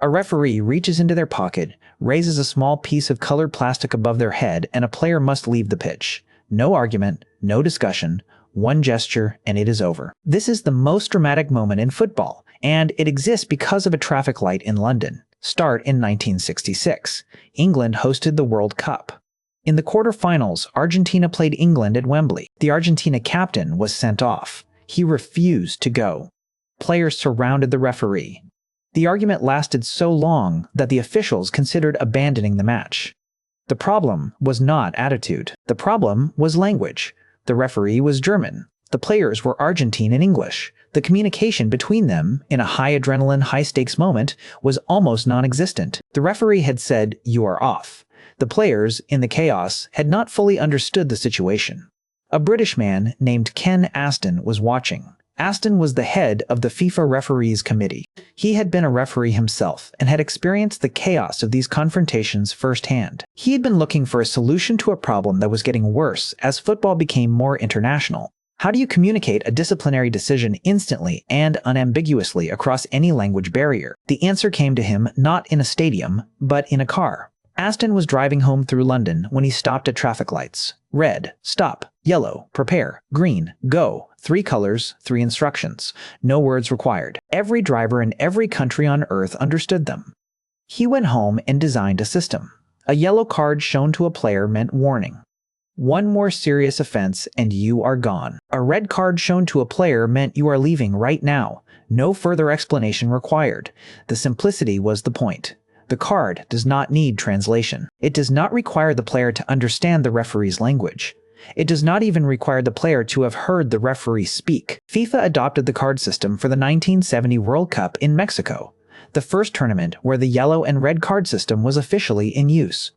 A referee reaches into their pocket, raises a small piece of colored plastic above their head, and a player must leave the pitch. No argument, no discussion, one gesture, and it is over. This is the most dramatic moment in football, and it exists because of a traffic light in London. Start in 1966. England hosted the World Cup. In the quarterfinals, Argentina played England at Wembley. The Argentina captain was sent off. He refused to go. Players surrounded the referee. The argument lasted so long that the officials considered abandoning the match. The problem was not attitude. The problem was language. The referee was German. The players were Argentine and English. The communication between them, in a high-adrenaline, high-stakes moment, was almost non-existent. The referee had said, "You are off." The players, in the chaos, had not fully understood the situation. A British man named Ken Aston was watching. Aston was the head of the FIFA Referees Committee. He had been a referee himself and had experienced the chaos of these confrontations firsthand. He had been looking for a solution to a problem that was getting worse as football became more international. How do you communicate a disciplinary decision instantly and unambiguously across any language barrier? The answer came to him not in a stadium, but in a car. Aston was driving home through London when he stopped at traffic lights. Red, stop. Yellow, prepare. Green, go. 3 colors, 3 instructions. No words required. Every driver in every country on Earth understood them. He went home and designed a system. A yellow card shown to a player meant warning. One more serious offense and you are gone. A red card shown to a player meant you are leaving right now. No further explanation required. The simplicity was the point. The card does not need translation. It does not require the player to understand the referee's language. It does not even require the player to have heard the referee speak. FIFA adopted the card system for the 1970 World Cup in Mexico, the first tournament where the yellow and red card system was officially in use.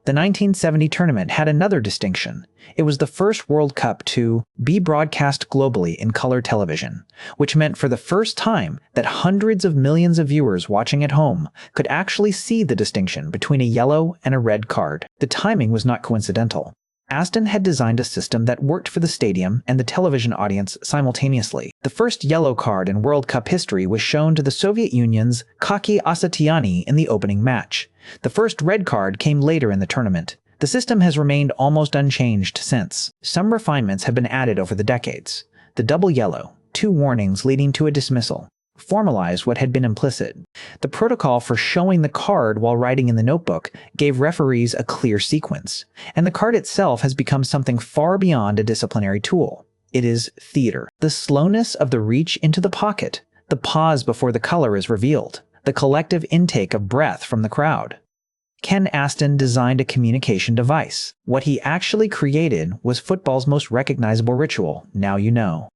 The 1970 tournament had another distinction. It was the first World Cup to be broadcast globally in color television, which meant for the first time that hundreds of millions of viewers watching at home could actually see the distinction between a yellow and a red card. The timing was not coincidental. Aston had designed a system that worked for the stadium and the television audience simultaneously. The first yellow card in World Cup history was shown to the Soviet Union's Kaki Asatiani in the opening match. The first red card came later in the tournament. The system has remained almost unchanged since. Some refinements have been added over the decades. The double yellow, 2 warnings leading to a dismissal, formalized what had been implicit. The protocol for showing the card while writing in the notebook gave referees a clear sequence, and the card itself has become something far beyond a disciplinary tool. It is theater. The slowness of the reach into the pocket, the pause before the color is revealed, the collective intake of breath from the crowd. Ken Aston designed a communication device. What he actually created was football's most recognizable ritual, now you know.